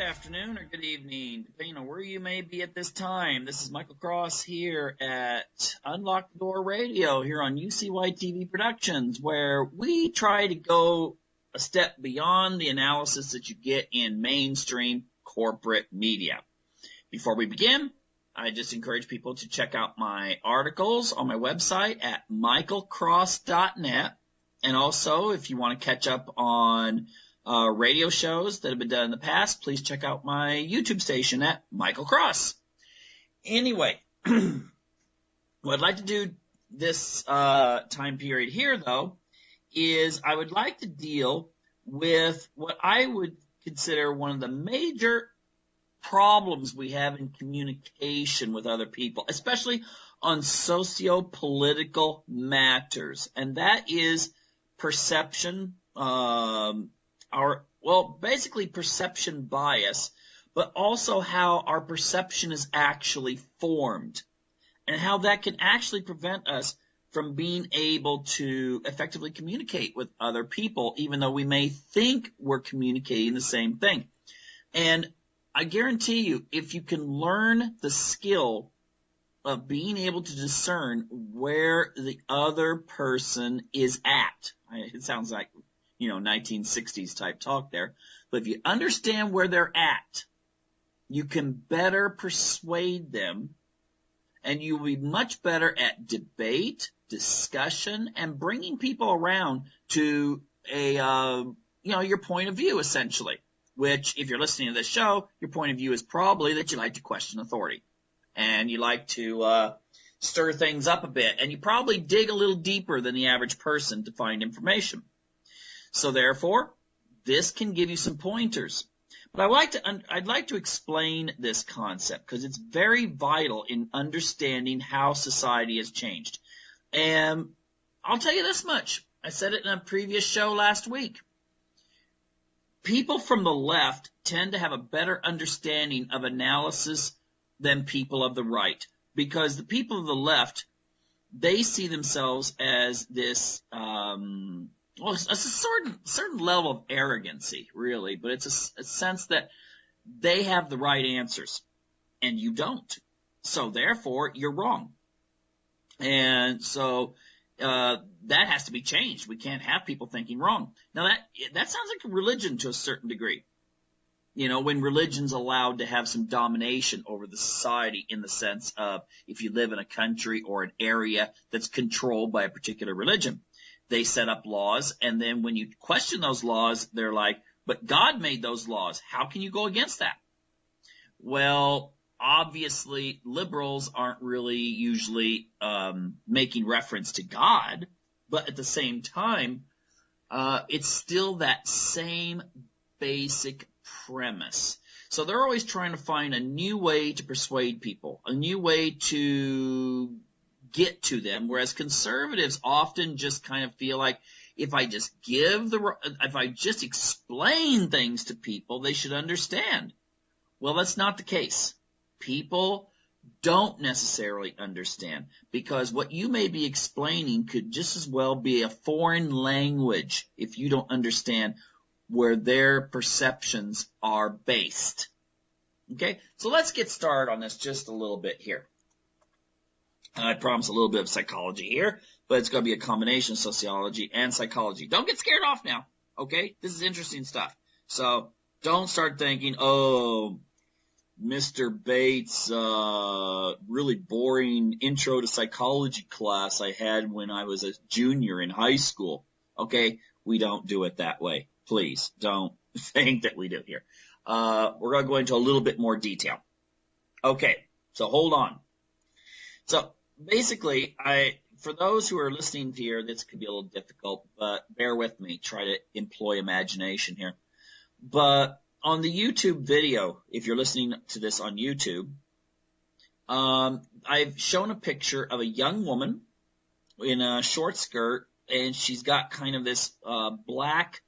afternoon or good evening, depending on where you may be at this time. This is Michael Cross here at Unlock the Door Radio here on UCY TV Productions, where we try to go a step beyond the analysis that you get in mainstream corporate media. Before we begin, I just encourage people to check out my articles on my website at michaelcross.net. And also, if you want to catch up on radio shows that have been done in the past, please check out my YouTube station at Michael Cross. Anyway, what I'd like to do this time period here, though, is I would like to deal with what I would consider one of the major problems we have in communication with other people, especially on socio-political matters, and that is perception, basically perception bias, but also how our perception is actually formed and how that can actually prevent us from being able to effectively communicate with other people, even though we may think we're communicating the same thing. And I guarantee you, if you can learn the skill of being able to discern where the other person is at, it sounds like 1960s type talk there. But if you understand where they're at, you can better persuade them, and you'll be much better at debate, discussion, and bringing people around to your point of view, essentially. Which, if you're listening to this show, your point of view is probably that you like to question authority, and you like to stir things up a bit, and you probably dig a little deeper than the average person to find information. So therefore, this can give you some pointers. But I'd like to explain this concept because it's very vital in understanding how society has changed. And I'll tell you this much. I said it in a previous show last week. People from the left tend to have a better understanding of analysis than people of the right, because the people of the left, they see themselves as this it's a certain level of arrogancy, really, but it's a sense that they have the right answers, and you don't. So therefore, you're wrong. And so that has to be changed. We can't have people thinking wrong. Now, that sounds like a religion to a certain degree. When religion's allowed to have some domination over the society, in the sense of if you live in a country or an area that's controlled by a particular religion. They set up laws, and then when you question those laws, they're like, but God made those laws. How can you go against that? Well, obviously, liberals aren't really usually making reference to God, but at the same time, it's still that same basic premise. So they're always trying to find a new way to persuade people, a new way to get to them, whereas conservatives often just kind of feel like if I just explain things to people, they should understand. Well, that's not the case. People don't necessarily understand, because what you may be explaining could just as well be a foreign language if you don't understand where their perceptions are based. Okay, so let's get started on this just a little bit here. I promise a little bit of psychology here, but it's going to be a combination of sociology and psychology. Don't get scared off now, okay? This is interesting stuff. So don't start thinking, oh, Mr. Bates' really boring intro to psychology class I had when I was a junior in high school. Okay? We don't do it that way. Please don't think that we do here. We're going to go into a little bit more detail. Okay, so hold on. So basically, for those who are listening here, this could be a little difficult, but bear with me. Try to employ imagination here. But on the YouTube video, if you're listening to this on YouTube, I've shown a picture of a young woman in a short skirt, and she's got kind of this black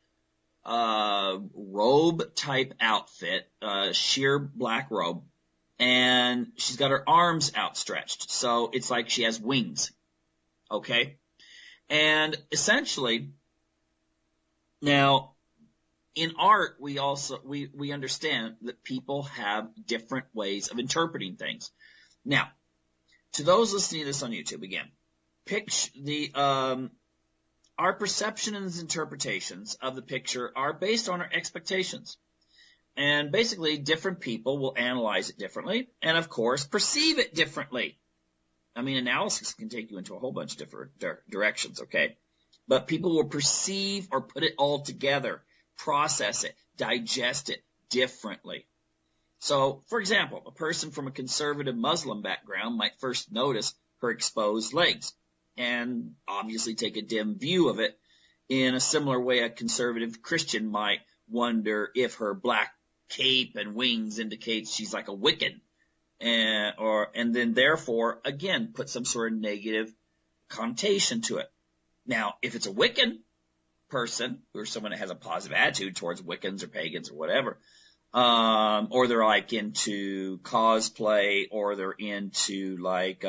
robe type outfit, sheer black robe, and she's got her arms outstretched, so it's like she has wings, okay? And essentially, now, in art, we understand that people have different ways of interpreting things. Now, to those listening to this on YouTube, again, our perception and interpretations of the picture are based on our expectations. And basically, different people will analyze it differently and, of course, perceive it differently. I mean, analysis can take you into a whole bunch of different directions, okay? But people will perceive or put it all together, process it, digest it differently. So, for example, a person from a conservative Muslim background might first notice her exposed legs and obviously take a dim view of it in a similar way a conservative Christian might wonder if her black cape and wings indicates she's like a Wiccan, and then therefore, again, put some sort of negative connotation to it. Now, if it's a Wiccan person, or someone that has a positive attitude towards Wiccans or pagans or whatever, or they're like into cosplay, or they're into like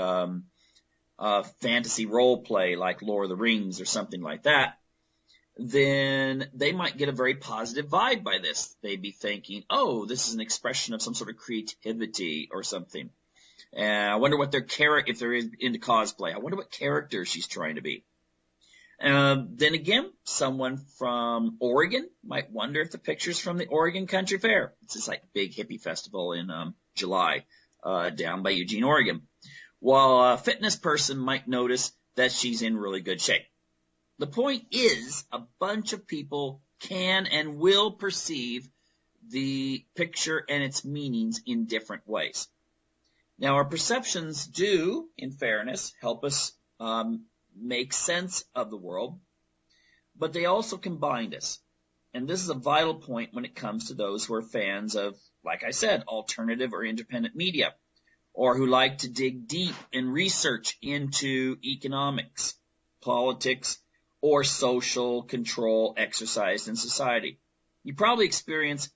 fantasy role play like Lord of the Rings or something like that, then they might get a very positive vibe by this. They'd be thinking, oh, this is an expression of some sort of creativity or something. And I wonder what their character, if they're into cosplay, I wonder what character she's trying to be. Then again, someone from Oregon might wonder if the picture's from the Oregon Country Fair. It's this like big hippie festival in July down by Eugene, Oregon. While a fitness person might notice that she's in really good shape. The point is, a bunch of people can and will perceive the picture and its meanings in different ways. Now, our perceptions do, in fairness, help us make sense of the world, but they also can bind us. And this is a vital point when it comes to those who are fans of, like I said, alternative or independent media, or who like to dig deep in research into economics, politics, or social control exercised in society. You probably experience,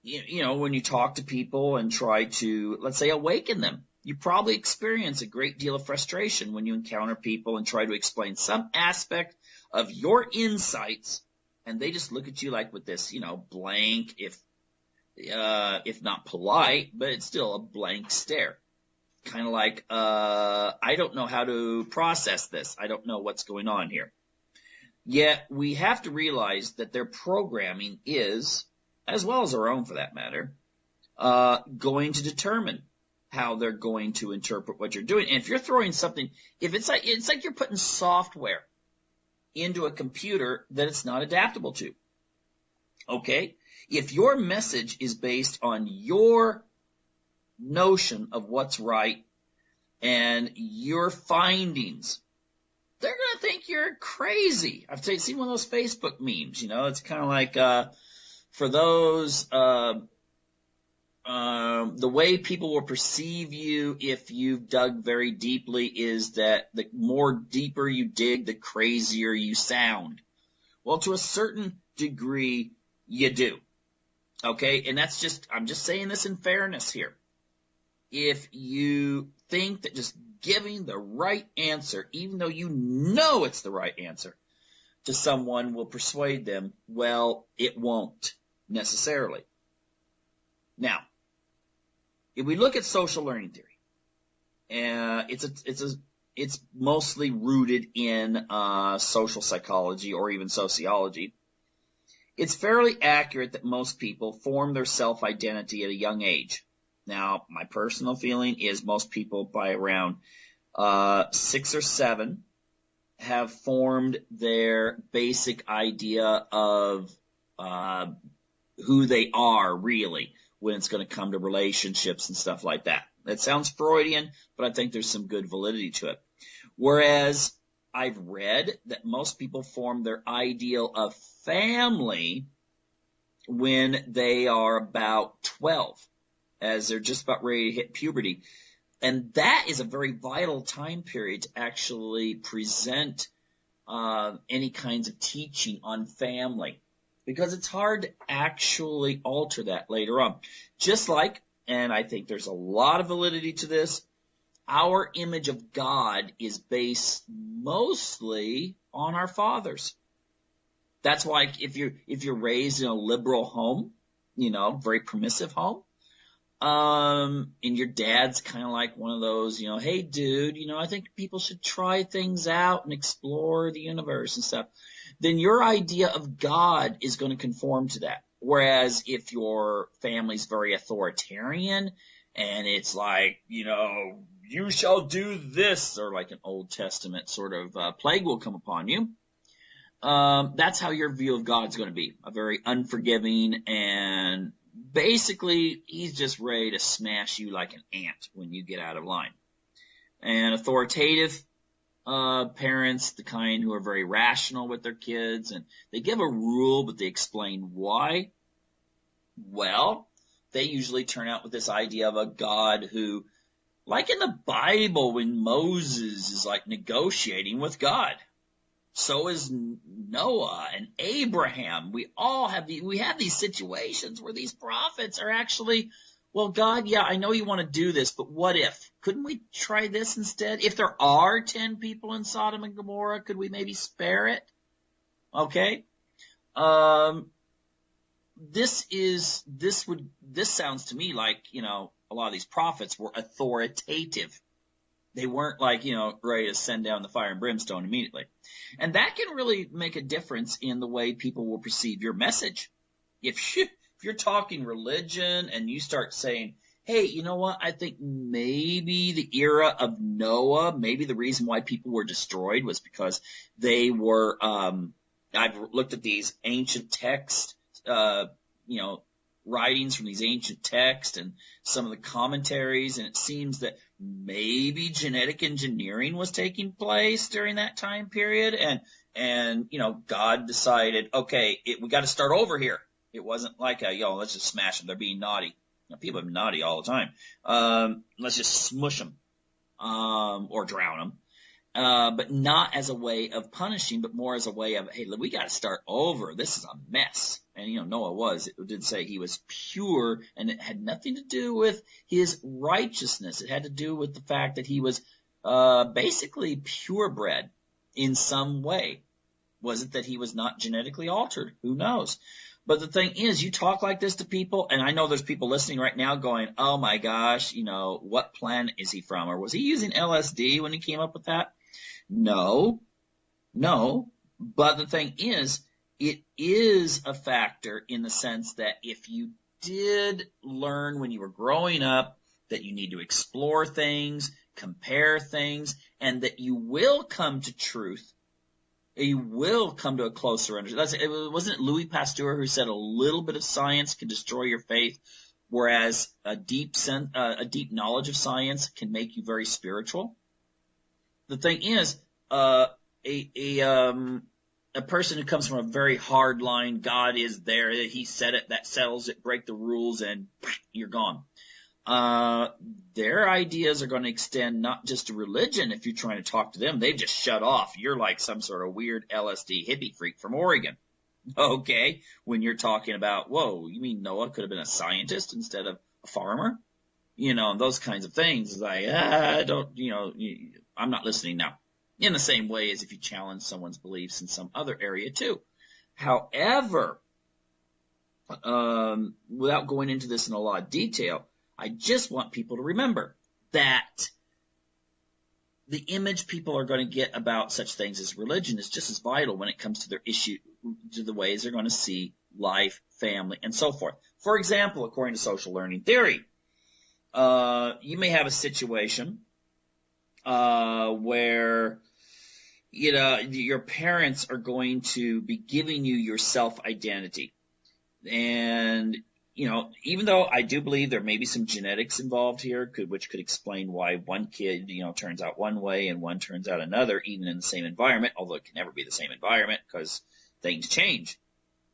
when you talk to people and try to, let's say, awaken them, you probably experience a great deal of frustration when you encounter people and try to explain some aspect of your insights, and they just look at you like with this, blank, if not polite, but it's still a blank stare. Kind of like, I don't know how to process this. I don't know what's going on here. Yet we have to realize that their programming is, as well as our own for that matter, going to determine how they're going to interpret what you're doing. And if you're throwing something, if it's like you're putting software into a computer that it's not adaptable to. Okay? If your message is based on your notion of what's right and your findings, they're going to think you're crazy. I've seen one of those Facebook memes, it's kind of like, for those, the way people will perceive you if you've dug very deeply is that the more deeper you dig, the crazier you sound. Well, to a certain degree, you do. Okay? And I'm just saying this in fairness here. If you think that just giving the right answer, even though you know it's the right answer, to someone will persuade them, well, it won't necessarily. Now, if we look at social learning theory, it's mostly rooted in social psychology or even sociology. It's fairly accurate that most people form their self-identity at a young age. Now, my personal feeling is most people by around 6 or 7 have formed their basic idea of who they are really when it's going to come to relationships and stuff like that. That sounds Freudian, but I think there's some good validity to it. Whereas I've read that most people form their ideal of family when they are about 12. As they're just about ready to hit puberty. And that is a very vital time period to actually present any kinds of teaching on family, because it's hard to actually alter that later on. Just like, and I think there's a lot of validity to this, our image of God is based mostly on our fathers. That's why if you're raised in a liberal home, very permissive home, and your dad's kind of like one of those, hey dude, I think people should try things out and explore the universe and stuff, then your idea of God is going to conform to that. Whereas if your family's very authoritarian and it's like, you shall do this, or like an Old Testament sort of plague will come upon you, that's how your view of God's going to be. A very unforgiving, and basically he's just ready to smash you like an ant when you get out of line. And authoritative parents, the kind who are very rational with their kids, and they give a rule, but they explain why. Well, they usually turn out with this idea of a God who, like in the Bible when Moses is like negotiating with God, so is Noah and Abraham. We have these situations where these prophets are actually, well, God, yeah, I know you want to do this, but what if? Couldn't we try this instead? If there are 10 people in Sodom and Gomorrah, could we maybe spare it? Okay. This sounds to me like, a lot of these prophets were authoritative. They weren't like, ready to send down the fire and brimstone immediately. And that can really make a difference in the way people will perceive your message. If you're talking religion and you start saying, hey, you know what? I think maybe the era of Noah, maybe the reason why people were destroyed was because they were, I've looked at these ancient texts, writings from these ancient texts and some of the commentaries, and it seems that maybe genetic engineering was taking place during that time period, and God decided, okay, we got to start over here. It wasn't like let's just smash them. They're being naughty. People are naughty all the time. Let's just smush them, or drown them. But not as a way of punishing, but more as a way of, hey, we got to start over. This is a mess. And, Noah it did say he was pure, and it had nothing to do with his righteousness. It had to do with the fact that he was, basically purebred in some way. Was it that he was not genetically altered? Who knows? But the thing is, you talk like this to people, and I know there's people listening right now going, oh my gosh, what planet is he from? Or was he using LSD when he came up with that? No. But the thing is, it is a factor in the sense that if you did learn when you were growing up that you need to explore things, compare things, and that you will come to truth, you will come to a closer understanding. Wasn't it Louis Pasteur who said a little bit of science can destroy your faith, whereas a deep knowledge of science can make you very spiritual? The thing is, a person who comes from a very hard line, God is there, he said it, that settles it, break the rules, and you're gone. Their ideas are going to extend not just to religion. If you're trying to talk to them, they've just shut off. You're like some sort of weird LSD hippie freak from Oregon. Okay. When you're talking about, whoa, you mean Noah could have been a scientist instead of a farmer? And those kinds of things. Like, I'm not listening now. In the same way as if you challenge someone's beliefs in some other area too. However, without going into this in a lot of detail, I just want people to remember that the image people are going to get about such things as religion is just as vital when it comes to their issue, to the ways they're going to see life, family, and so forth. For example, according to social learning theory, you may have a situation where your parents are going to be giving you your self-identity. And, even though I do believe there may be some genetics involved here, which could explain why one kid, turns out one way and one turns out another, even in the same environment, although it can never be the same environment because things change.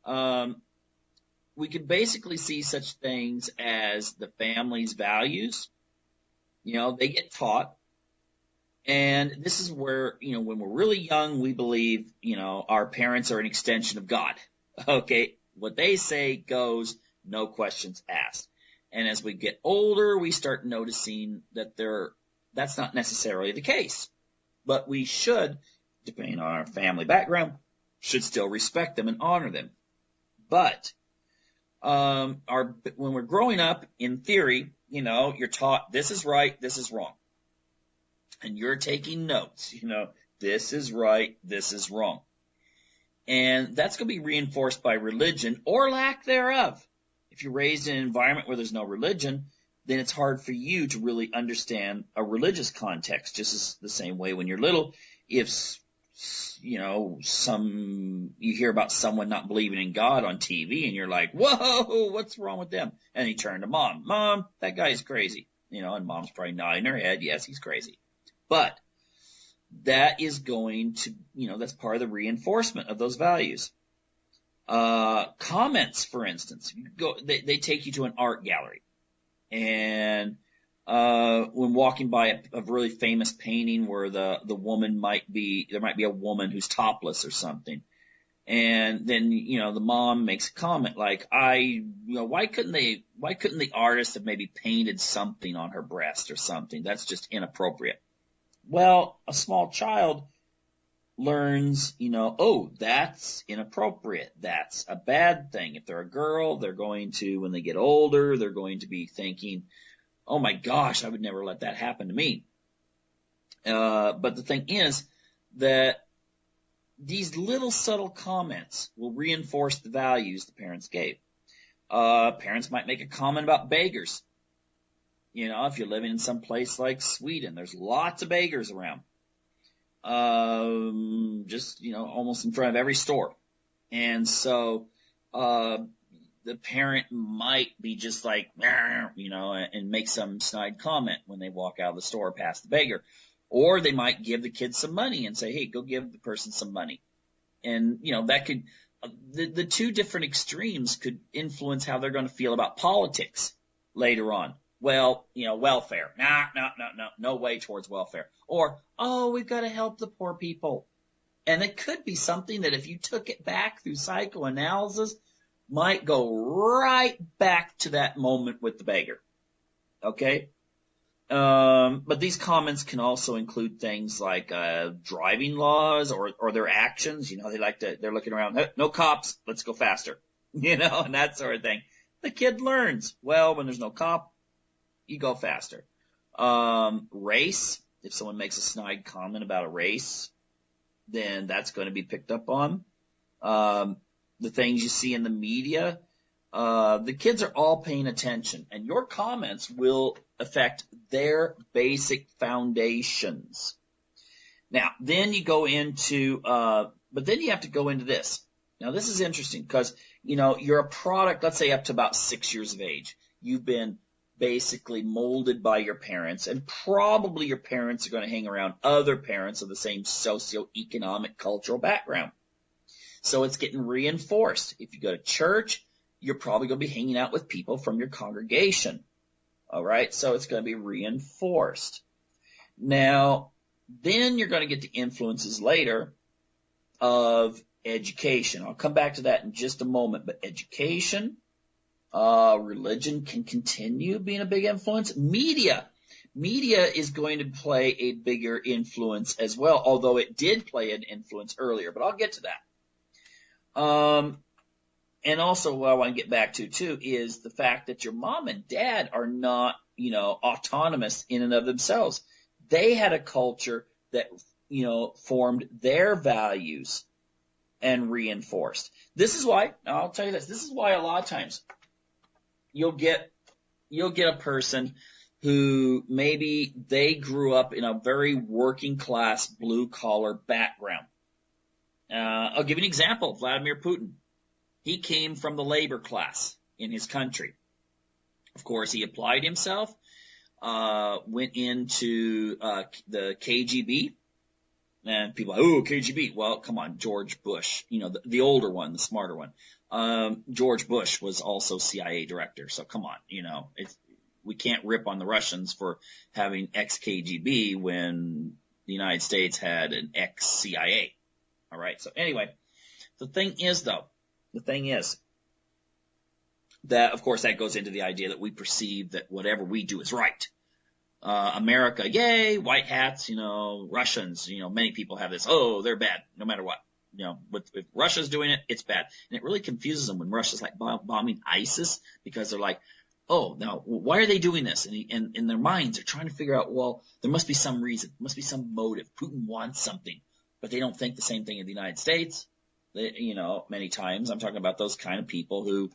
We could basically see such things as the family's values. They get taught. And this is where, when we're really young, we believe, our parents are an extension of God. Okay. What they say goes, no questions asked. And as we get older, we start noticing that that's not necessarily the case. But we should, depending on our family background, should still respect them and honor them. But when we're growing up, in theory, you're taught this is right, this is wrong. And you're taking notes, this is right, this is wrong. And that's going to be reinforced by religion or lack thereof. If you're raised in an environment where there's no religion, then it's hard for you to really understand a religious context, just as the same way when you're little. If, you hear about someone not believing in God on TV and you're like, whoa, what's wrong with them? And you turn to mom, that guy's crazy. And mom's probably nodding her head, yes, he's crazy. But that is going to, that's part of the reinforcement of those values. Comments, for instance, they take you to an art gallery. And when walking by a really famous painting where the woman there might be a woman who's topless or something. And then, the mom makes a comment like, why couldn't the artist have maybe painted something on her breast or something? That's just inappropriate. Well, a small child learns, that's inappropriate. That's a bad thing. If they're a girl, they're going to, when they get older, they're going to be thinking, oh my gosh, I would never let that happen to me. But the thing is that these little subtle comments will reinforce the values the parents gave. Parents might make a comment about beggars. If you're living in some place like Sweden, there's lots of beggars around. Almost in front of every store. And so, the parent might be just like, and make some snide comment when they walk out of the store past the beggar. Or they might give the kid some money and say, hey, go give the person some money. And, that could, the two different extremes could influence how they're going to feel about politics later on. Well, welfare. No way towards welfare. Or, we've got to help the poor people. And it could be something that if you took it back through psychoanalysis, might go right back to that moment with the beggar. Okay? But these comments can also include things like, driving laws or their actions. They're looking around, hey, no cops, let's go faster. And that sort of thing. The kid learns, well, when there's no cop, you go faster. Race, if someone makes a snide comment about a race, then that's going to be picked up on. The things you see in the media, the kids are all paying attention, and your comments will affect their basic foundations. Now, then you go into, but then you have to go into this. Now, this is interesting because, you're a product, let's say up to about 6 years of age. You've been basically molded by your parents, and probably your parents are going to hang around other parents of the same socioeconomic cultural background. So it's getting reinforced. If you go to church, you're probably going to be hanging out with people from your congregation. All right, so it's going to be reinforced. Now, then you're going to get the influences later of education. I'll come back to that in just a moment, but education, religion can continue being a big influence. Media is going to play a bigger influence as well, although it did play an influence earlier, but I'll get to that. And also what I want to get back to too is the fact that your mom and dad are not, autonomous in and of themselves. They had a culture that, formed their values and reinforced. This is why, I'll tell you this is why a lot of times you'll get a person who maybe they grew up in a very working class blue collar background. I'll give you an example. Vladimir Putin. He came from the labor class in his country. Of course, he applied himself, went into the KGB. And people are like, oh, KGB. Well, come on, George Bush, the older one, the smarter one. George Bush was also CIA director. So come on, we can't rip on the Russians for having ex-KGB when the United States had an ex-CIA. All right. So anyway, the thing is that, of course, that goes into the idea that we perceive that whatever we do is right. America, yay, white hats, Russians, many people have this, oh, they're bad, no matter what. if Russia's doing it, it's bad. And it really confuses them when Russia's like bombing ISIS, because they're like, oh, now why are they doing this? And in their minds, they're trying to figure out, well, there must be some reason, must be some motive. Putin wants something, but they don't think the same thing in the United States. Many times I'm talking about those kind of people who,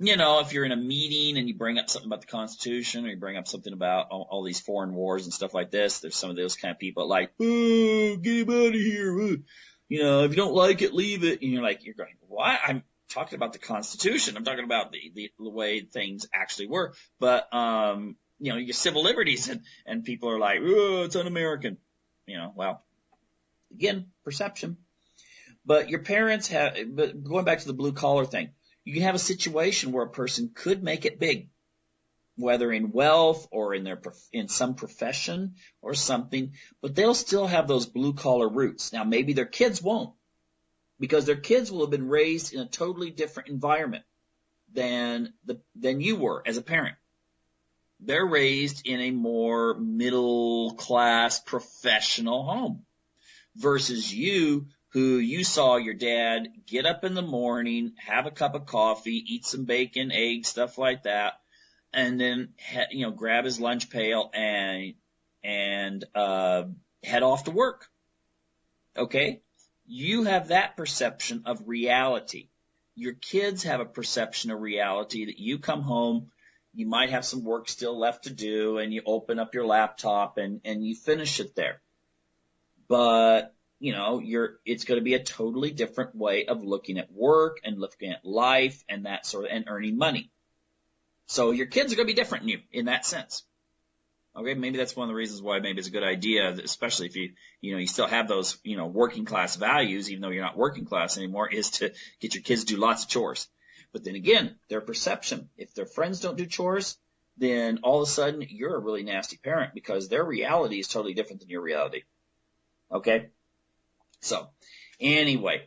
if you're in a meeting and you bring up something about the Constitution, or you bring up something about all these foreign wars and stuff like this, there's some of those kind of people like, oh, get him out of here. If you don't like it, leave it. And you're going, what? I'm talking about the Constitution. I'm talking about the way things actually work. But, your civil liberties, and people are like, oh, it's un-American. Well, again, perception. But your parents but going back to the blue collar thing, you can have a situation where a person could make it big, whether in wealth or in some profession or something, but they'll still have those blue collar roots. Now, maybe their kids won't, because their kids will have been raised in a totally different environment than you were as a parent. They're raised in a more middle class professional home versus you, who you saw your dad get up in the morning, have a cup of coffee, eat some bacon, eggs, stuff like that, and then grab his lunch pail and head off to work. Okay? You have that perception of reality. Your kids have a perception of reality that you come home, you might have some work still left to do, and you open up your laptop and you finish it there. But it's going to be a totally different way of looking at work and looking at life and that sort of, and earning money. So your kids are going to be different than you in that sense. Okay, maybe that's one of the reasons why maybe it's a good idea, especially if you still have those, working class values, even though you're not working class anymore, is to get your kids to do lots of chores. But then again, their perception, if their friends don't do chores, then all of a sudden you're a really nasty parent, because their reality is totally different than your reality. Okay? So, anyway,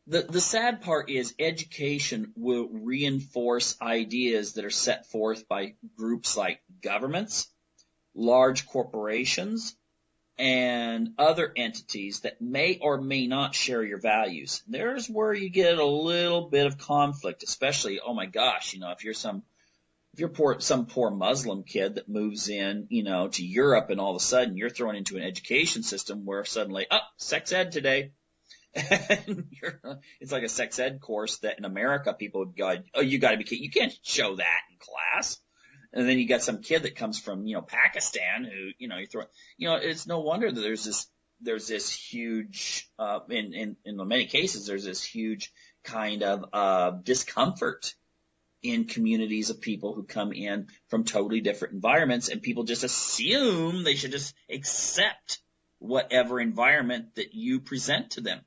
the sad part is education will reinforce ideas that are set forth by groups like governments, large corporations, and other entities that may or may not share your values. There's where you get a little bit of conflict, especially, oh my gosh, if you're some poor Muslim kid that moves in, to Europe, and all of a sudden you're thrown into an education system where suddenly, sex ed today. And it's like a sex ed course that in America people would go, oh, you got to be kidding. You can't show that in class. And then you got some kid that comes from, Pakistan who, you throw, it's no wonder that there's this huge, in many cases, there's this huge kind of, discomfort in communities of people who come in from totally different environments, and people just assume they should just accept whatever environment that you present to them,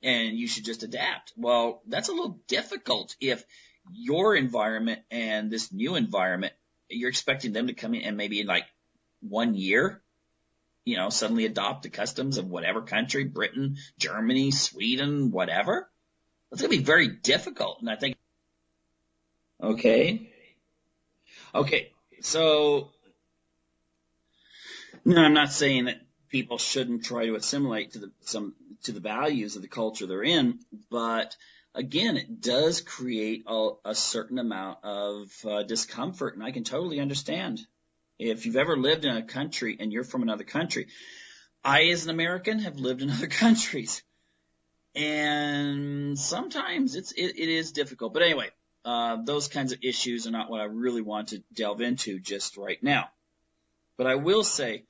and you should just adapt. Well, that's a little difficult if your environment and this new environment, you're expecting them to come in and maybe in like 1 year, suddenly adopt the customs of whatever country, Britain, Germany, Sweden, whatever. It's going to be very difficult, and I think Okay. So, no, I'm not saying that people shouldn't try to assimilate to the values of the culture they're in, but again, it does create a certain amount of discomfort, and I can totally understand. If you've ever lived in a country and you're from another country, I, as an American, have lived in other countries, and sometimes it is difficult. But anyway. Those kinds of issues are not what I really want to delve into just right now. But I will say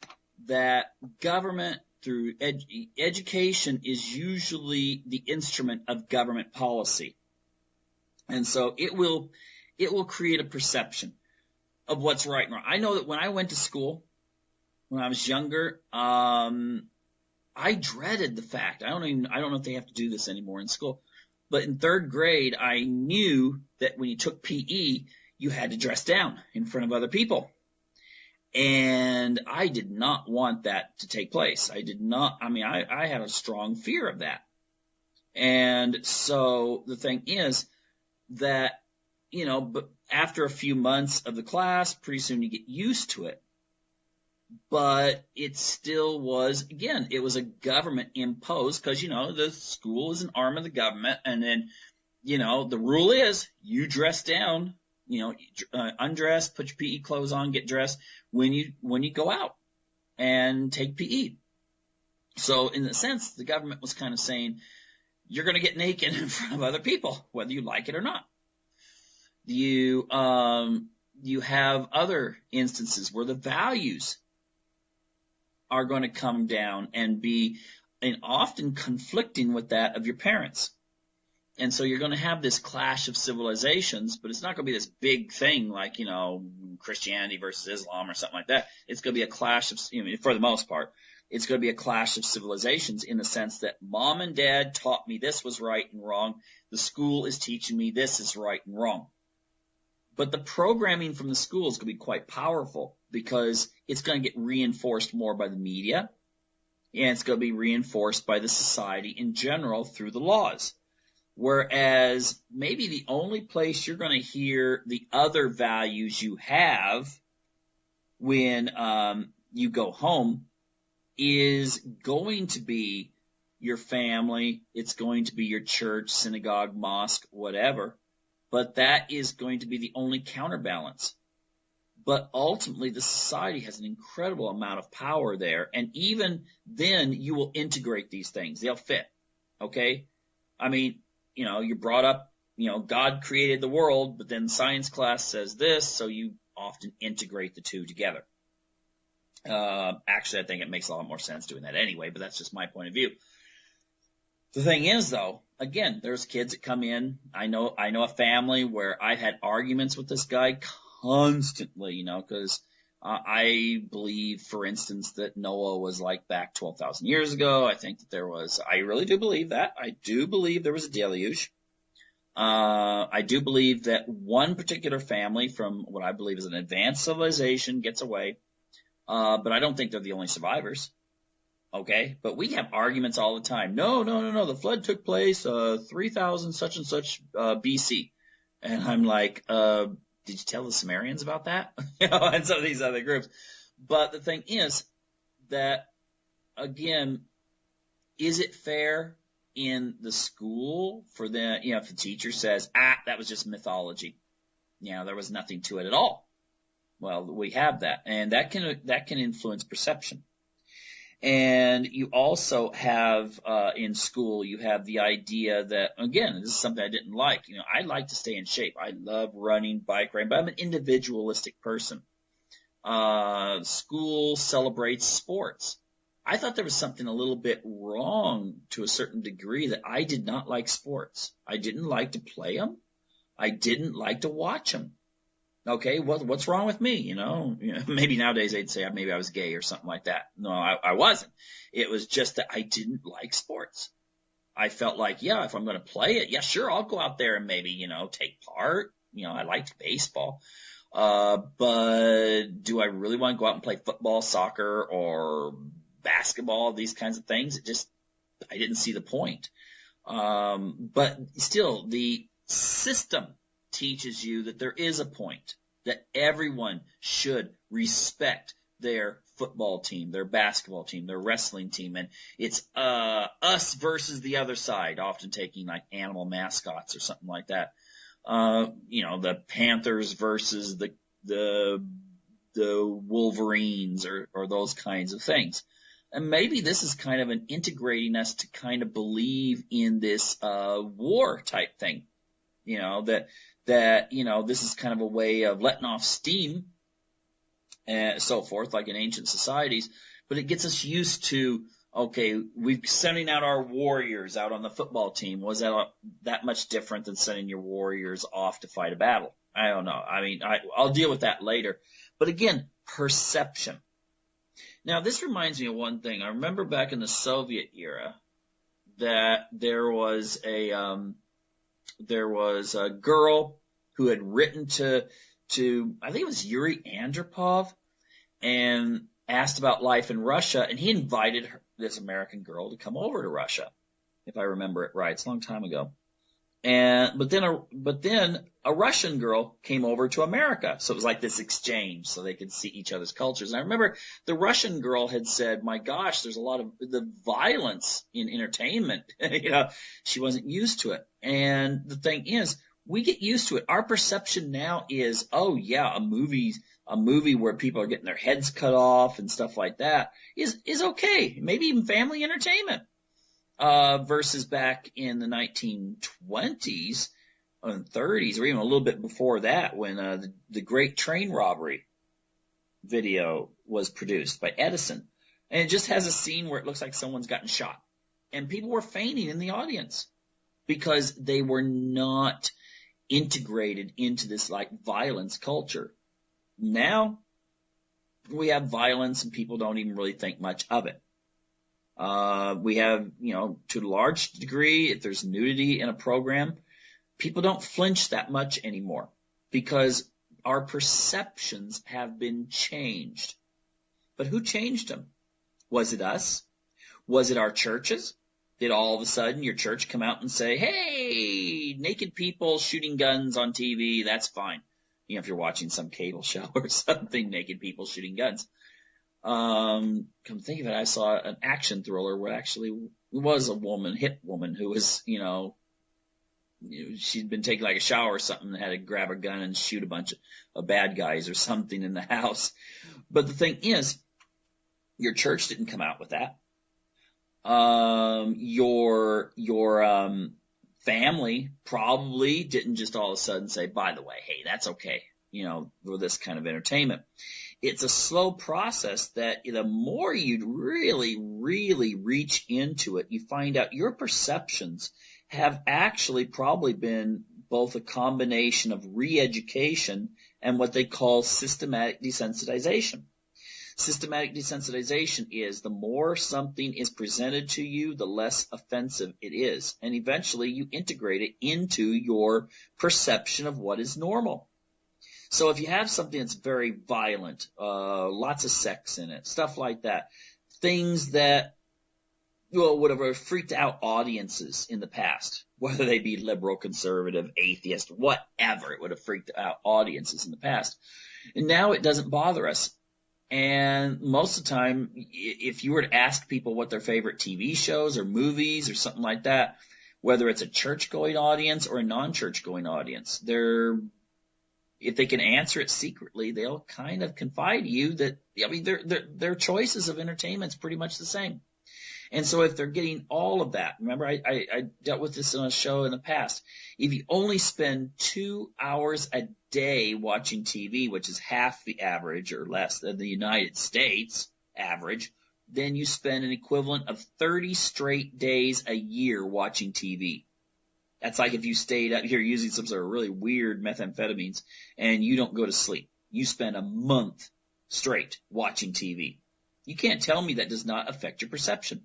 that government through education is usually the instrument of government policy. And so it will create a perception of what's right and wrong. I know that when I went to school, when I was younger, I dreaded the fact. I don't know if they have to do this anymore in school. But in third grade, I knew that when you took PE, you had to dress down in front of other people. And I did not want that to take place. I had a strong fear of that. And so the thing is that, but after a few months of the class, pretty soon you get used to it. but it still was, again, it was a government imposed, because, the school is an arm of the government. And then, the rule is you dress down, undress, put your PE clothes on, get dressed when you go out and take PE. So in a sense, the government was kind of saying, you're going to get naked in front of other people, whether you like it or not. You have other instances where the values are going to come down and be and often conflicting with that of your parents. And so you're going to have this clash of civilizations, but it's not going to be this big thing like, Christianity versus Islam or something like that. It's going to be a clash of, for the most part, it's going to be a clash of civilizations in the sense that mom and dad taught me this was right and wrong. The school is teaching me this is right and wrong. But the programming from the school is going to be quite powerful because it's going to get reinforced more by the media, and it's going to be reinforced by the society in general through the laws. Whereas maybe the only place you're going to hear the other values you have when you go home is going to be your family. It's going to be your church, synagogue, mosque, whatever. But that is going to be the only counterbalance. But ultimately, the society has an incredible amount of power there. And even then, you will integrate these things. They'll fit. Okay? I mean, you're brought up, God created the world, but then science class says this, so you often integrate the two together. Actually, I think it makes a lot more sense doing that anyway, but that's just my point of view. The thing is, though, again, there's kids that come in. I know a family where I've had arguments with this guy constantly, because I believe, for instance, that Noah was like back 12,000 years ago. I think that I really do believe that. I do believe there was a deluge. I do believe that one particular family from what I believe is an advanced civilization gets away. But I don't think they're the only survivors. Okay, but we have arguments all the time. No. The flood took place 3,000 such and such BC, and I'm like, did you tell the Sumerians about that? And some of these other groups. But the thing is that, again, is it fair in the school for if the teacher says, that was just mythology, there was nothing to it at all? Well, we have that, and that can influence perception. And you also have, in school, you have the idea that, again, this is something I didn't like. I like to stay in shape. I love running, bike riding, but I'm an individualistic person. School celebrates sports. I thought there was something a little bit wrong to a certain degree that I did not like sports. I didn't like to play them. I didn't like to watch them. Okay, what's wrong with me? Maybe nowadays they'd say maybe I was gay or something like that. No, I wasn't. It was just that I didn't like sports. I felt like, if I'm going to play it, sure, I'll go out there and maybe, take part. I liked baseball. But do I really want to go out and play football, soccer, or basketball, these kinds of things? I didn't see the point. But still, the system teaches you that there is a point, that everyone should respect their football team, their basketball team, their wrestling team, and it's us versus the other side, often taking like animal mascots or something like that. The Panthers versus the Wolverines or those kinds of things. And maybe this is kind of an integrating us to kind of believe in this war type thing, that this is kind of a way of letting off steam and so forth, like in ancient societies. But it gets us used to, okay, we're sending out our warriors out on the football team. Was that much different than sending your warriors off to fight a battle? I don't know. I mean, I'll deal with that later. But again, perception. Now, this reminds me of one thing. I remember back in the Soviet era that there was a girl who had written to I think it was Yuri Andropov and asked about life in Russia, and he invited this American girl to come over to Russia, if I remember it right. It's a long time ago. but then a Russian girl came over to America. So it was like this exchange so they could see each other's cultures. And I remember the Russian girl had said, my gosh, there's a lot of the violence in entertainment. She wasn't used to it. And the thing is, we get used to it. Our perception now is, oh yeah, a movie where people are getting their heads cut off and stuff like that is okay. Maybe even family entertainment. Versus back in the 1920s and 30s, or even a little bit before that, when the Great Train Robbery video was produced by Edison. And it just has a scene where it looks like someone's gotten shot. And people were fainting in the audience because they were not integrated into this like violence culture. Now we have violence and people don't even really think much of it. We have, to a large degree, if there's nudity in a program, people don't flinch that much anymore because our perceptions have been changed. But who changed them? Was it us? Was it our churches? Did all of a sudden your church come out and say, hey, naked people shooting guns on TV, that's fine. If you're watching some cable show or something, naked people shooting guns. Come think of it, I saw an action thriller where actually it was a hit woman who was, she'd been taking like a shower or something and had to grab a gun and shoot a bunch of bad guys or something in the house. But the thing is, your church didn't come out with that. Your family probably didn't just all of a sudden say, by the way, hey, that's okay, for this kind of entertainment. It's a slow process that the more you really, really reach into it, you find out your perceptions have actually probably been both a combination of re-education and what they call systematic desensitization. Systematic desensitization is the more something is presented to you, the less offensive it is. And eventually you integrate it into your perception of what is normal. So if you have something that's very violent, lots of sex in it, stuff like that, things that would have freaked out audiences in the past, whether they be liberal, conservative, atheist, whatever, it would have freaked out audiences in the past. And now it doesn't bother us. And most of the time, if you were to ask people what their favorite TV shows or movies or something like that, whether it's a church-going audience or a non-church-going audience, if they can answer it secretly, they'll kind of confide to you that, their choices of entertainment is pretty much the same. And so if they're getting all of that, remember I dealt with this on a show in the past. If you only spend 2 hours a day watching TV, which is half the average or less than the United States average, then you spend an equivalent of 30 straight days a year watching TV. That's like if you stayed up here using some sort of really weird methamphetamines and you don't go to sleep. You spend a month straight watching TV. You can't tell me that does not affect your perception.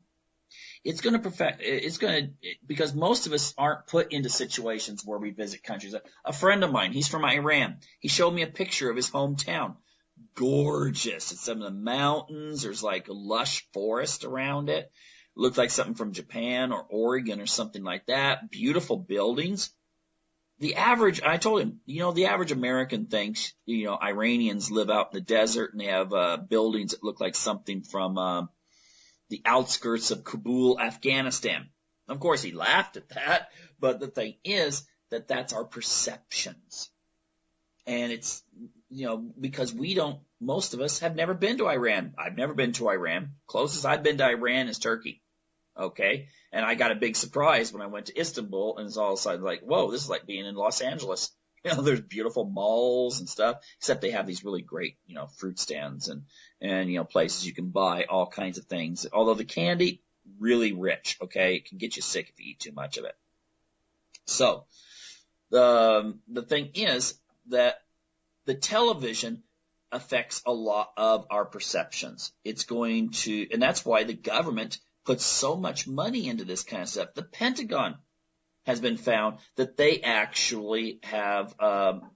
Because most of us aren't put into situations where we visit countries. A friend of mine, he's from Iran. He showed me a picture of his hometown. Gorgeous. It's some of the mountains. There's like a lush forest around it. Looked like something from Japan or Oregon or something like that. Beautiful buildings. I told him, the average American thinks, Iranians live out in the desert and they have buildings that look like something from the outskirts of Kabul, Afghanistan. Of course, he laughed at that, but the thing is that that's our perceptions. And it's, because most of us have never been to Iran. I've never been to Iran. Closest I've been to Iran is Turkey. Okay. And I got a big surprise when I went to Istanbul and it's all of a sudden like, whoa, this is like being in Los Angeles. There's beautiful malls and stuff, except they have these really great, fruit stands and places you can buy all kinds of things. Although the candy, really rich. Okay. It can get you sick if you eat too much of it. So the thing is that the television affects a lot of our perceptions. And that's why the government puts so much money into this kind of stuff. The Pentagon has been found that they actually have,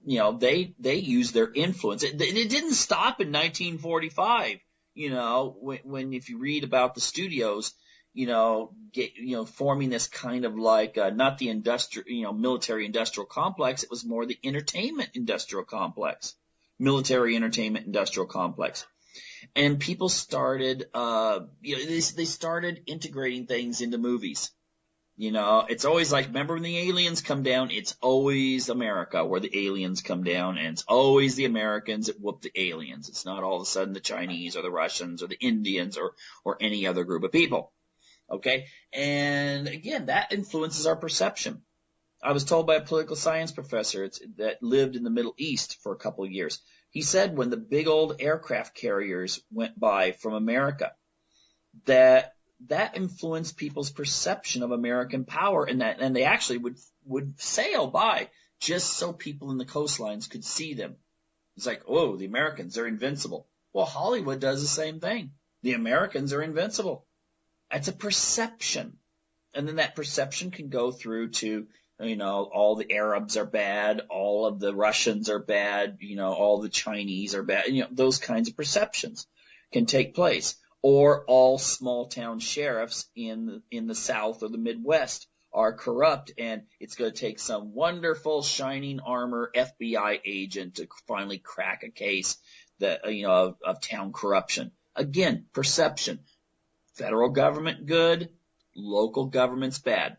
they use their influence. It didn't stop in 1945, when if you read about the studios, forming this kind of like, not the military industrial complex. It was more the entertainment industrial complex, military entertainment industrial complex. And people started, they started integrating things into movies. It's always like, remember when the aliens come down, it's always America where the aliens come down, and it's always the Americans that whoop the aliens. It's not all of a sudden the Chinese or the Russians or the Indians or any other group of people. Okay? And again, that influences our perception. I was told by a political science professor that lived in the Middle East for a couple of years. He said when the big old aircraft carriers went by from America, that influenced people's perception of American power, and they actually would sail by just so people in the coastlines could see them. It's like, oh, the Americans, they're invincible. Well, Hollywood does the same thing. The Americans are invincible. That's a perception. And then that perception can go through to, all the Arabs are bad, all of the Russians are bad, all the Chinese are bad. Those kinds of perceptions can take place. Or all small town sheriffs in the South or the Midwest are corrupt, and it's going to take some wonderful shining armor FBI agent to finally crack a case that of town corruption. Again, perception. Federal government good, local government's bad.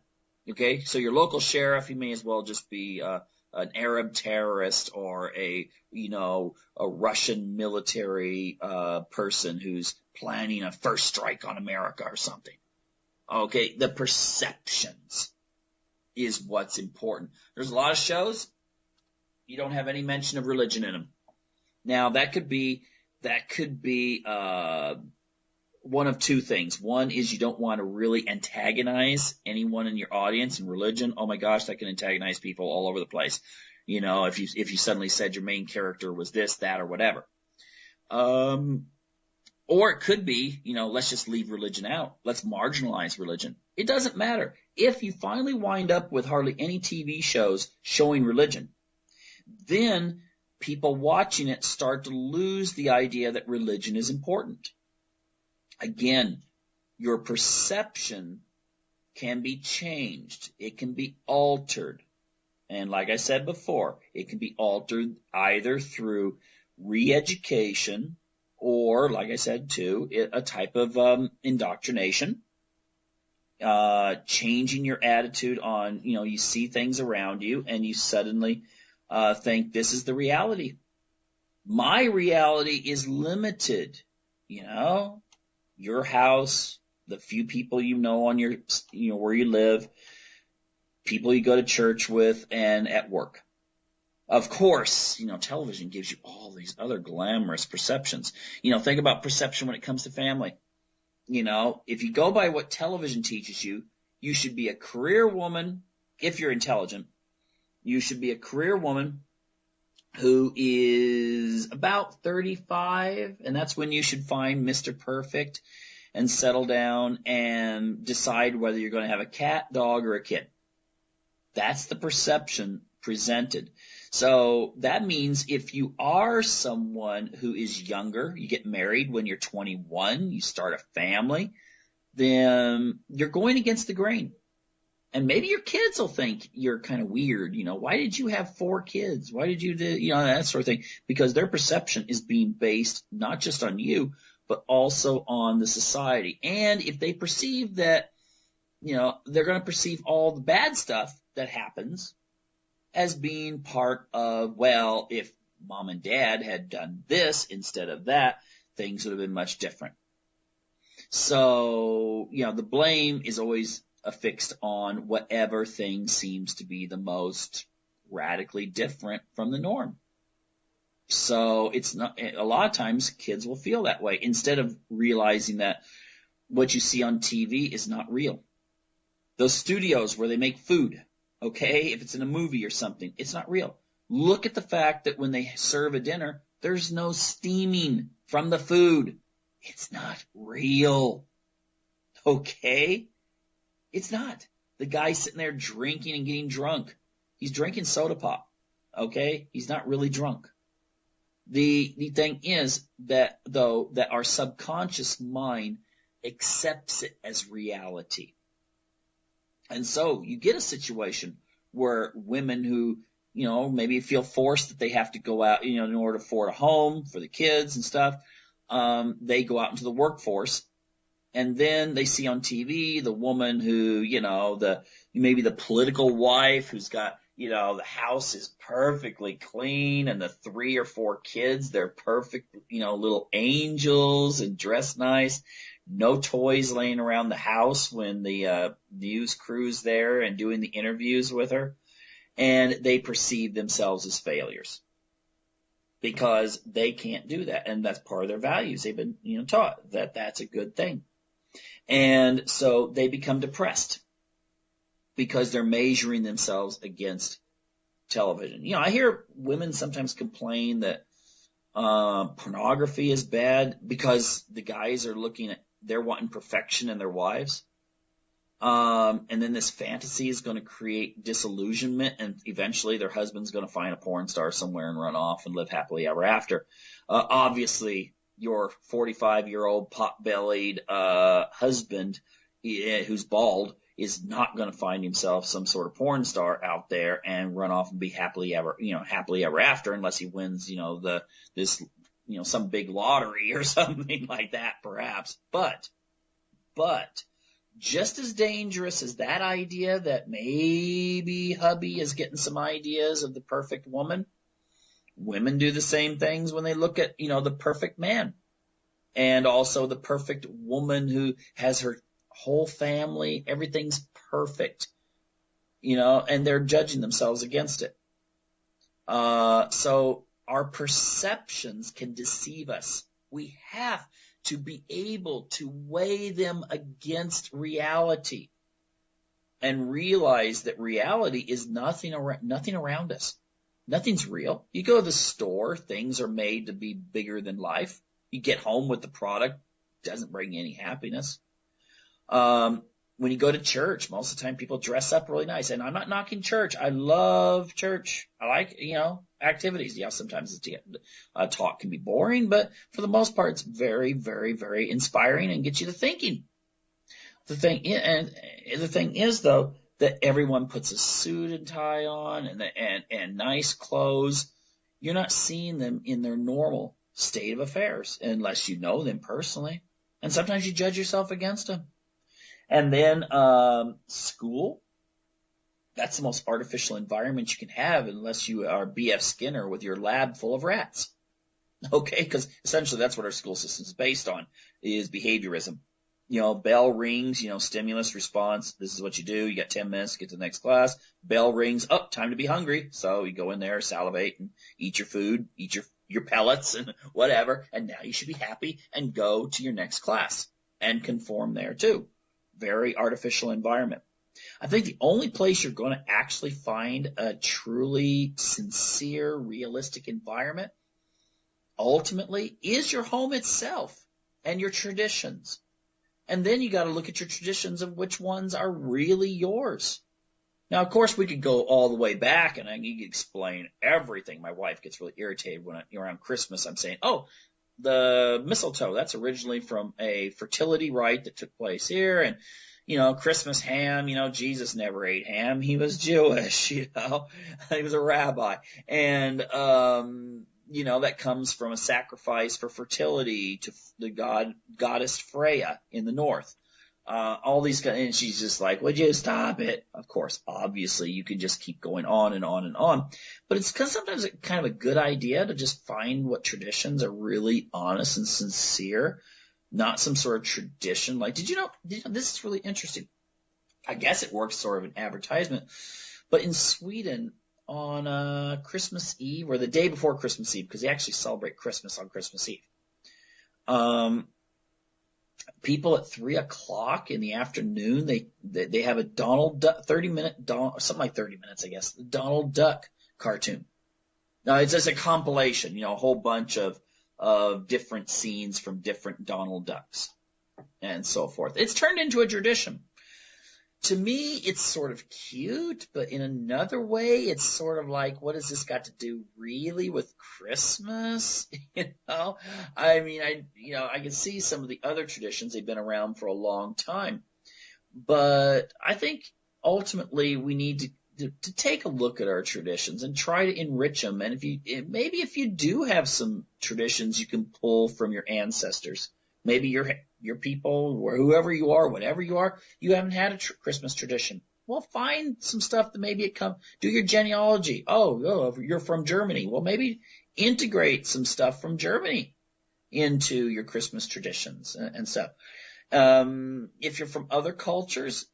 Okay, so your local sheriff, he may as well just be an Arab terrorist or a Russian military person who's planning a first strike on America or something. Okay, the perceptions is what's important. There's a lot of shows, you don't have any mention of religion in them. Now, that could be one of two things. One is you don't want to really antagonize anyone in your audience in religion. Oh my gosh, that can antagonize people all over the place. If you suddenly said your main character was this, that, or whatever. Or it could be, let's just leave religion out. Let's marginalize religion. It doesn't matter. If you finally wind up with hardly any TV shows showing religion, then people watching it start to lose the idea that religion is important. Again, your perception can be changed. It can be altered. And like I said before, it can be altered either through re-education or, like I said too, a type of indoctrination, changing your attitude on, you see things around you and you suddenly think this is the reality. My reality is limited, your house, the few people on your, where you live, people you go to church with, and at work. Of course, television gives you all these other glamorous perceptions. Think about perception when it comes to family. If you go by what television teaches you, you should be a career woman. If you're intelligent, you should be a career woman who is about 35, and that's when you should find Mr. Perfect and settle down and decide whether you're going to have a cat, dog, or a kid. That's the perception presented. So that means if you are someone who is younger, you get married when you're 21, you start a family, then you're going against the grain. And maybe your kids will think you're kind of weird. Why did you have 4 kids? Why did you do, that sort of thing? Because their perception is being based not just on you, but also on the society. And if they perceive that, they're going to perceive all the bad stuff that happens as being part of, well, if mom and dad had done this instead of that, things would have been much different. So, the blame is always affixed on whatever thing seems to be the most radically different from the norm. So it's not, a lot of times kids will feel that way instead of realizing that what you see on TV is not real. Those studios where they make food, okay, if it's in a movie or something, it's not real. Look at the fact that when they serve a dinner, there's no steaming from the food. It's not real. Okay? It's not. The guy's sitting there drinking and getting drunk. He's drinking soda pop. Okay? He's not really drunk. The thing is that, though, that our subconscious mind accepts it as reality. And so you get a situation where women who, maybe feel forced that they have to go out, in order to afford a home for the kids and stuff, they go out into the workforce. And then they see on TV the woman who, maybe the political wife who's got, the house is perfectly clean and the 3 or 4 kids, they're perfect, little angels and dressed nice. No toys laying around the house when the news crew's there and doing the interviews with her. And they perceive themselves as failures because they can't do that. And that's part of their values. They've been, taught that that's a good thing. And so they become depressed because they're measuring themselves against television. I hear women sometimes complain that pornography is bad because the guys are they're wanting perfection in their wives. And then this fantasy is going to create disillusionment, and eventually their husband's going to find a porn star somewhere and run off and live happily ever after. Obviously, your 45-year-old pot-bellied husband who's bald is not going to find himself some sort of porn star out there and run off and be happily ever after, unless he wins, some big lottery or something like that, perhaps. But just as dangerous as that idea that maybe hubby is getting some ideas of the perfect woman, women do the same things when they look at, the perfect man, and also the perfect woman who has her whole family, everything's perfect, and they're judging themselves against it. So our perceptions can deceive us. We have to be able to weigh them against reality and realize that reality is nothing around us. Nothing's real. You go to the store, things are made to be bigger than life. You get home with the product, doesn't bring you any happiness. When you go to church, most of the time people dress up really nice. And I'm not knocking church. I love church. I like, activities. Yeah, sometimes the talk can be boring, but for the most part, it's very, very, very inspiring and gets you to thinking. The thing is, though, that everyone puts a suit and tie on and nice clothes. You're not seeing them in their normal state of affairs unless you know them personally. And sometimes you judge yourself against them. And then school, that's the most artificial environment you can have unless you are B.F. Skinner with your lab full of rats. Okay, because essentially that's what our school system is based on, is behaviorism. Bell rings, stimulus response. This is what you do. You got 10 minutes to get to the next class. Bell rings. Oh, time to be hungry. So you go in there, salivate, and eat your food, eat your pellets and whatever. And now you should be happy and go to your next class and conform there too. Very artificial environment. I think the only place you're going to actually find a truly sincere, realistic environment ultimately is your home itself and your traditions. And then you got to look at your traditions of which ones are really yours. Now, of course, we could go all the way back and I can explain everything. My wife gets really irritated when around Christmas I'm saying, oh, the mistletoe, that's originally from a fertility rite that took place here. And, Christmas ham, Jesus never ate ham. He was Jewish, he was a rabbi. And, that comes from a sacrifice for fertility to the goddess Freya in the north. All these guys, and she's just like, would you stop it? Of course, obviously, you can just keep going on and on and on. But it's sometimes kind of a good idea to just find what traditions are really honest and sincere, not some sort of tradition. Like, did you know, this is really interesting. I guess it works sort of an advertisement. But in Sweden, on Christmas Eve, or the day before Christmas Eve, because they actually celebrate Christmas on Christmas Eve, people at 3:00 in the afternoon, they have a Donald Duck 30-minute something like 30 minutes, I guess, the Donald Duck cartoon. Now it's just a compilation, a whole bunch of different scenes from different Donald Ducks and so forth. It's turned into a tradition. to me, it's sort of cute, but in another way, it's sort of like, what has this got to do really with Christmas? I mean, I can see some of the other traditions. They've been around for a long time, but I think ultimately we need to take a look at our traditions and try to enrich them. And maybe if you do have some traditions you can pull from your ancestors, maybe your people or whoever you are, whatever you are, you haven't had a Christmas tradition. Well, find some stuff that maybe do your genealogy. Oh, you're from Germany. Well, maybe integrate some stuff from Germany into your Christmas traditions and stuff. If you're from other cultures,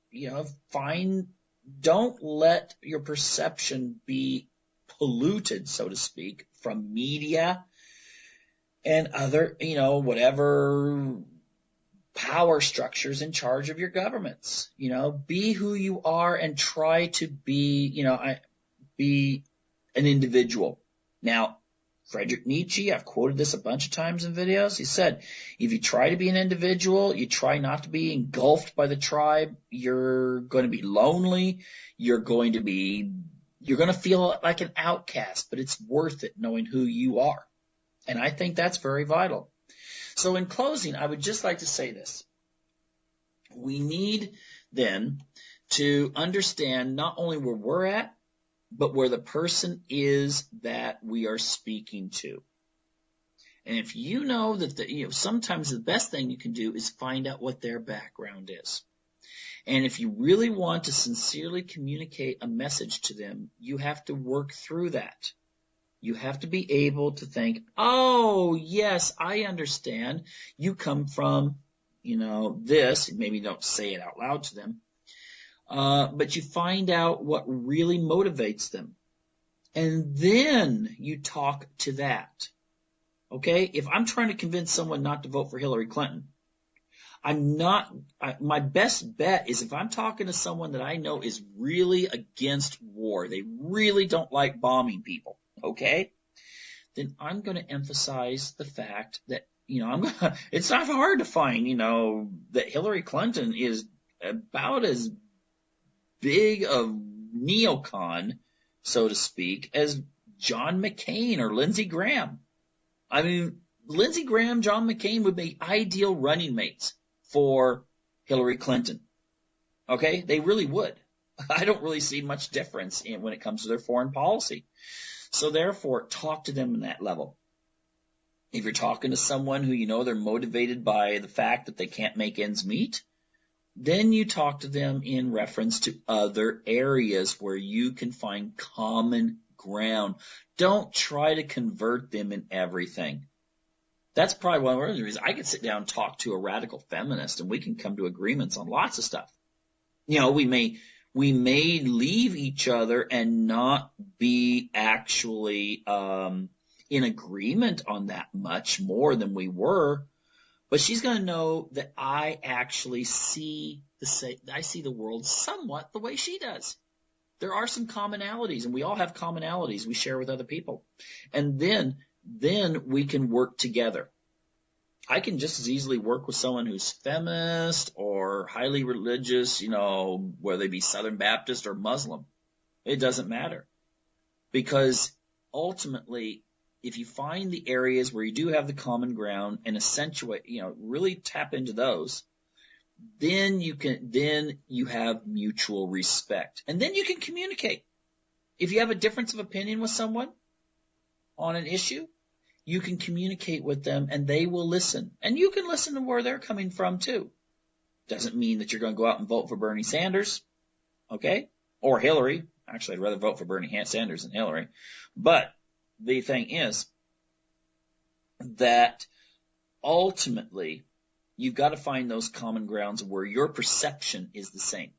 don't let your perception be polluted, so to speak, from media and other, whatever power structures in charge of your governments. Be who you are and try to be, be an individual. Now, Friedrich Nietzsche, I've quoted this a bunch of times in videos. He said, if you try to be an individual, you try not to be engulfed by the tribe, you're going to be lonely, you're going to feel like an outcast, but it's worth it knowing who you are. And I think that's very vital. So in closing, I would just like to say this. We need then to understand not only where we're at, but where the person is that we are speaking to. And if you know that sometimes the best thing you can do is find out what their background is. And if you really want to sincerely communicate a message to them, you have to work through that. You have to be able to think, oh, yes, I understand. You come from, this. Maybe don't say it out loud to them. But you find out what really motivates them. And then you talk to that. Okay? If I'm trying to convince someone not to vote for Hillary Clinton, my best bet is if I'm talking to someone that I know is really against war, they really don't like bombing people, okay? Then I'm going to emphasize the fact that, it's not hard to find, that Hillary Clinton is about as big a neocon, so to speak, as John McCain or Lindsey Graham. I mean, Lindsey Graham, John McCain would be ideal running mates for Hillary Clinton. Okay? They really would. I don't really see much difference when it comes to their foreign policy. So therefore, talk to them on that level. If you're talking to someone who they're motivated by the fact that they can't make ends meet, then you talk to them in reference to other areas where you can find common ground. Don't try to convert them in everything. That's probably one of the reasons I could sit down and talk to a radical feminist and we can come to agreements on lots of stuff. We may leave each other and not be actually in agreement on that much more than we were. But she's going to know that I actually see the world somewhat the way she does. There are some commonalities, and we all have commonalities we share with other people. And then we can work together. I can just as easily work with someone who's feminist or highly religious, whether they be Southern Baptist or Muslim. It doesn't matter. Because ultimately, if you find the areas where you do have the common ground and accentuate, really tap into those, then you have mutual respect. And then you can communicate. If you have a difference of opinion with someone on an issue, you can communicate with them and they will listen. And you can listen to where they're coming from too. Doesn't mean that you're going to go out and vote for Bernie Sanders, okay? Or Hillary. Actually, I'd rather vote for Bernie Sanders than Hillary. But the thing is that ultimately you've got to find those common grounds where your perception is the same.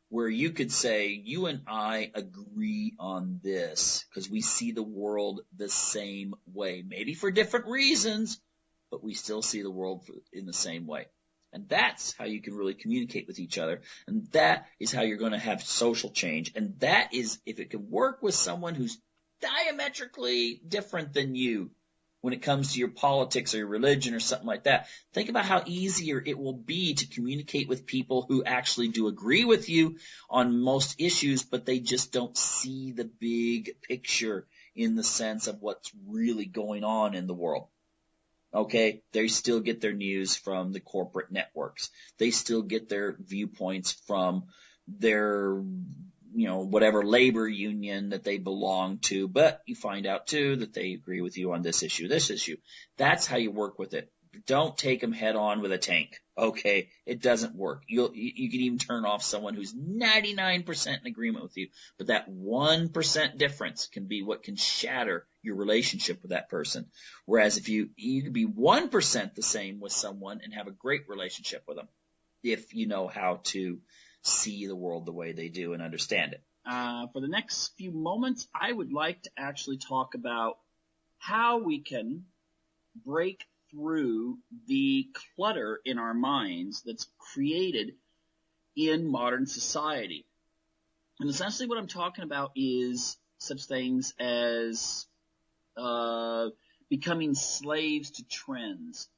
Where you could say, you and I agree on this because we see the world the same way. Maybe for different reasons, but we still see the world in the same way. And that's how you can really communicate with each other. And that is how you're going to have social change. And that is if it can work with someone who's diametrically different than you, when it comes to your politics or your religion or something like that. Think about how easier it will be to communicate with people who actually do agree with you on most issues, but they just don't see the big picture in the sense of what's really going on in the world. Okay, they still get their news from the corporate networks. They still get their viewpoints from their whatever labor union that they belong to, but you find out too that they agree with you on this issue. That's how you work with it. Don't take them head on with a tank. Okay, it doesn't work. You can even turn off someone who's 99% in agreement with you, but that 1% difference can be what can shatter your relationship with that person. Whereas if you can be 1% the same with someone and have a great relationship with them, if you know how to see the world the way they do and understand it. For the next few moments, I would like to actually talk about how we can break through the clutter in our minds that's created in modern society. And essentially what I'm talking about is such things as becoming slaves to trends,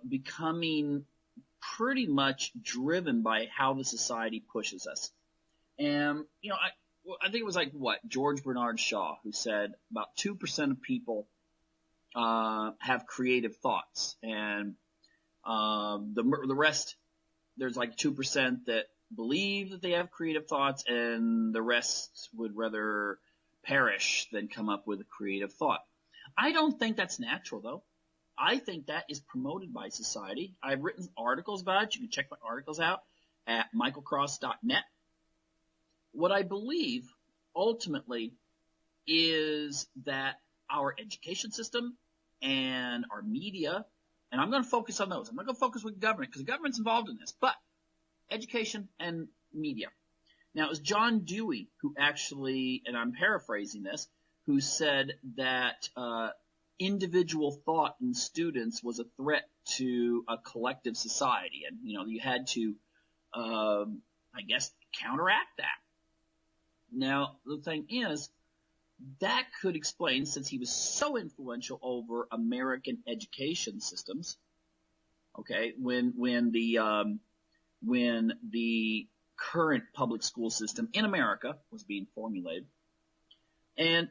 becoming pretty much driven by how the society pushes us. And, I think it was George Bernard Shaw who said about 2% of people have creative thoughts, and the rest, there's 2% that believe that they have creative thoughts, and the rest would rather perish than come up with a creative thought. I don't think that's natural, though. I think that is promoted by society. I've written articles about it. You can check my articles out at michaelcross.net. What I believe, ultimately, is that our education system and our media, and I'm going to focus on those. I'm not going to focus with government because the government's involved in this, but education and media. Now, it was John Dewey who actually, and I'm paraphrasing this, who said that individual thought in students was a threat to a collective society. And, you had to, counteract that. Now, the thing is, that could explain, since he was so influential over American education systems, okay, when the current public school system in America was being formulated. And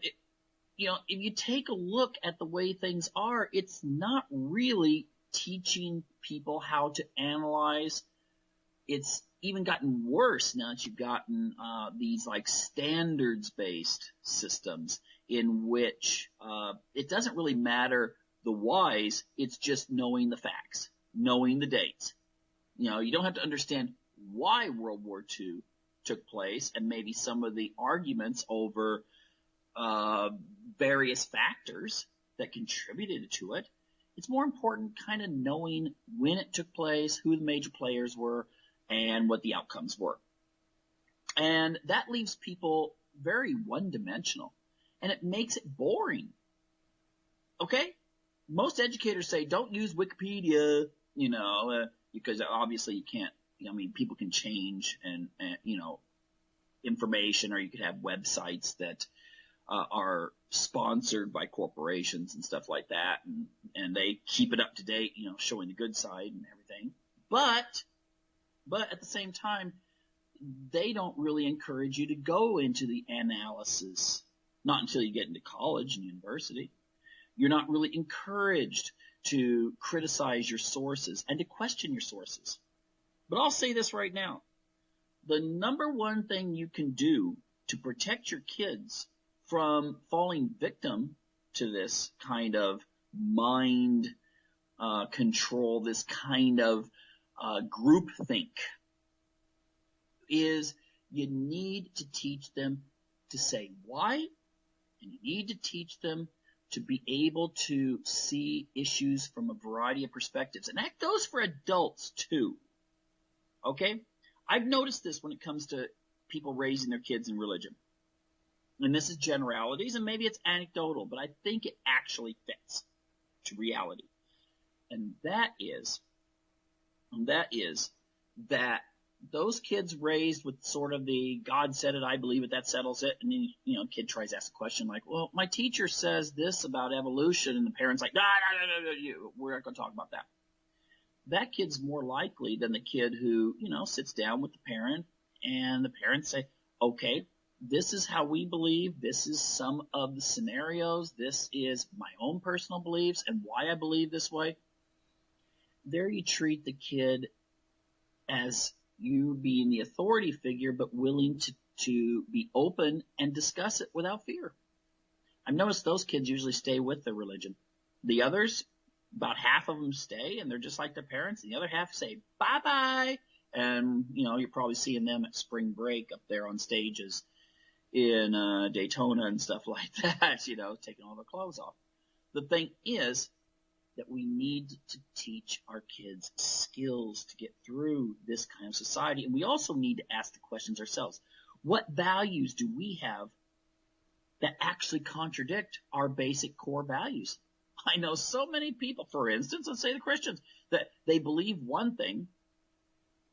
if you take a look at the way things are, it's not really teaching people how to analyze. It's even gotten worse now that you've gotten these standards-based systems in which it doesn't really matter the whys, it's just knowing the facts, knowing the dates. You don't have to understand why World War II took place and maybe some of the arguments over various factors that contributed to it. It's more important kind of knowing when it took place, who the major players were, and what the outcomes were. And that leaves people very one-dimensional, and it makes it boring. Okay? Most educators say don't use Wikipedia, because obviously you can't, people can change and information, or you could have websites that are sponsored by corporations and stuff like that, and they keep it up to date, showing the good side and everything. But at the same time, they don't really encourage you to go into the analysis, not until you get into college and university. You're not really encouraged to criticize your sources and to question your sources. But I'll say this right now. The number one thing you can do to protect your kids from falling victim to this kind of mind control, this kind of groupthink, is you need to teach them to say why, and you need to teach them to be able to see issues from a variety of perspectives. And that goes for adults too. Okay? I've noticed this when it comes to people raising their kids in religion. And this is generalities, and maybe it's anecdotal, but I think it actually fits to reality. And that is that those kids raised with sort of the God said it, I believe it, that settles it. And then, kid tries to ask a question like, well, my teacher says this about evolution. And the parent's like, no, we're not going to talk about that. That kid's more likely than the kid who, sits down with the parent and the parents say, okay, this is how we believe. This is some of the scenarios. This is my own personal beliefs and why I believe this way. There you treat the kid as you being the authority figure, but willing to be open and discuss it without fear. I've noticed those kids usually stay with their religion. The others, about half of them stay and they're just like their parents. The other half say bye-bye. And, you're probably seeing them at spring break up there on stages in Daytona and stuff like that, taking all their clothes off. The thing is that we need to teach our kids skills to get through this kind of society. And we also need to ask the questions ourselves. What values do we have that actually contradict our basic core values? I know so many people, for instance, let's say the Christians, that they believe one thing,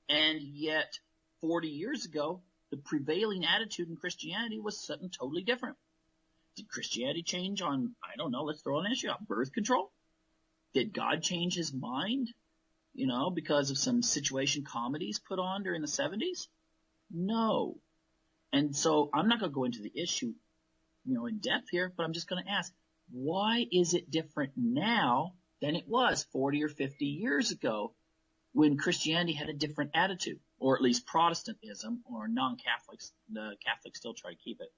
and yet 40 years ago, the prevailing attitude in Christianity was something totally different. Did Christianity change on, I don't know, let's throw an issue out, birth control? Did God change his mind, because of some situation comedies put on during the 70s? No. And so I'm not going to go into the issue, in depth here, but I'm just going to ask, why is it different now than it was 40 or 50 years ago when Christianity had a different attitude, or at least Protestantism or non-Catholics? The Catholics still try to keep it.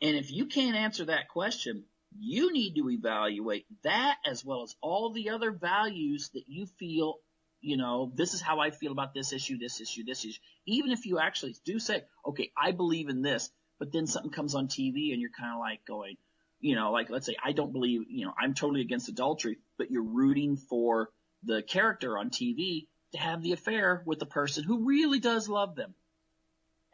And if you can't answer that question, you need to evaluate that as well as all the other values that you feel, this is how I feel about this issue, this issue, this issue. Even if you actually do say, okay, I believe in this, but then something comes on TV and you're kind of like going, like let's say I don't believe, I'm totally against adultery, but you're rooting for the character on TV to have the affair with the person who really does love them.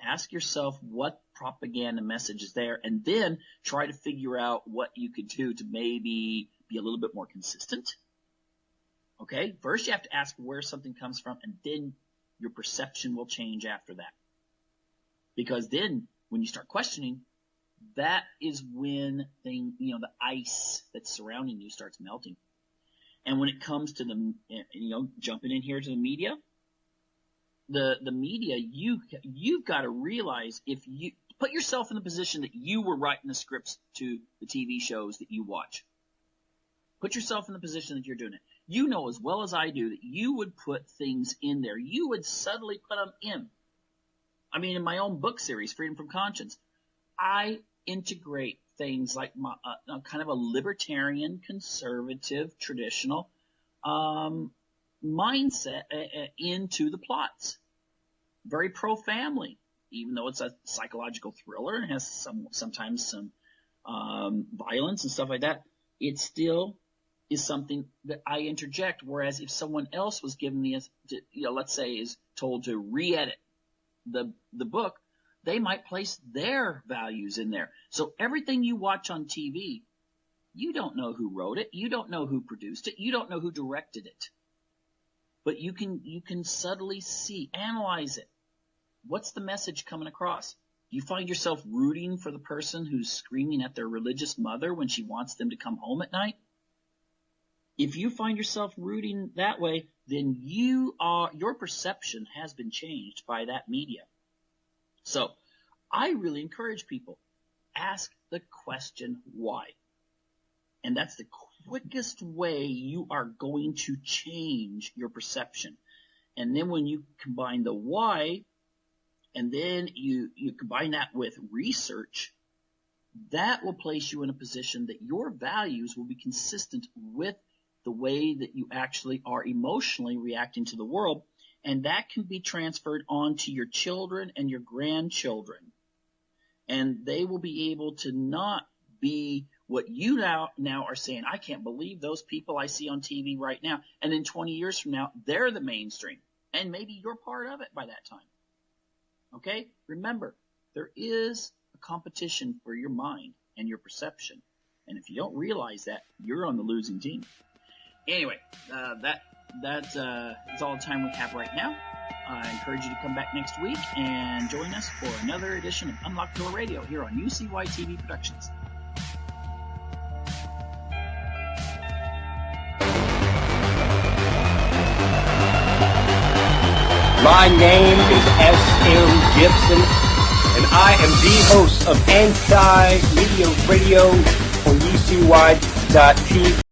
Ask yourself what propaganda message is there, and then try to figure out what you could do to maybe be a little bit more consistent. Okay? First, you have to ask where something comes from, and then your perception will change after that. Because then, when you start questioning, that is when the ice that's surrounding you starts melting. And when it comes to the, jumping in here to the media, the media, you've got to realize if you put yourself in the position that you were writing the scripts to the TV shows that you watch. Put yourself in the position that you're doing it. You know as well as I do that you would put things in there. You would subtly put them in. I mean, in my own book series, Freedom from Conscience, I integrate things like my, kind of a libertarian, conservative, traditional mindset into the plots. Very pro-family, even though it's a psychological thriller and has sometimes some violence and stuff like that. It still is something that I interject. Whereas if someone else was given let's say is told to re-edit the book, they might place their values in there. So everything you watch on TV, you don't know who wrote it, you don't know who produced it, you don't know who directed it. But you can subtly see, analyze it. What's the message coming across? Do you find yourself rooting for the person who's screaming at their religious mother when she wants them to come home at night? If you find yourself rooting that way, then your perception has been changed by that media. So I really encourage people, ask the question why. And that's the quickest way you are going to change your perception. And then when you combine the why, and then you combine that with research, that will place you in a position that your values will be consistent with the way that you actually are emotionally reacting to the world. And that can be transferred on to your children and your grandchildren. And they will be able to not be what you now are saying, I can't believe those people I see on TV right now. And then 20 years from now, they're the mainstream. And maybe you're part of it by that time. Okay? Remember, there is a competition for your mind and your perception. And if you don't realize that, you're on the losing team. Anyway, that's all the time we have right now. I encourage you to come back next week and join us for another edition of Unlocked Door Radio here on UCY TV Productions. My name is S.M. Gibson, and I am the host of Anti-Media Radio on UCY.TV.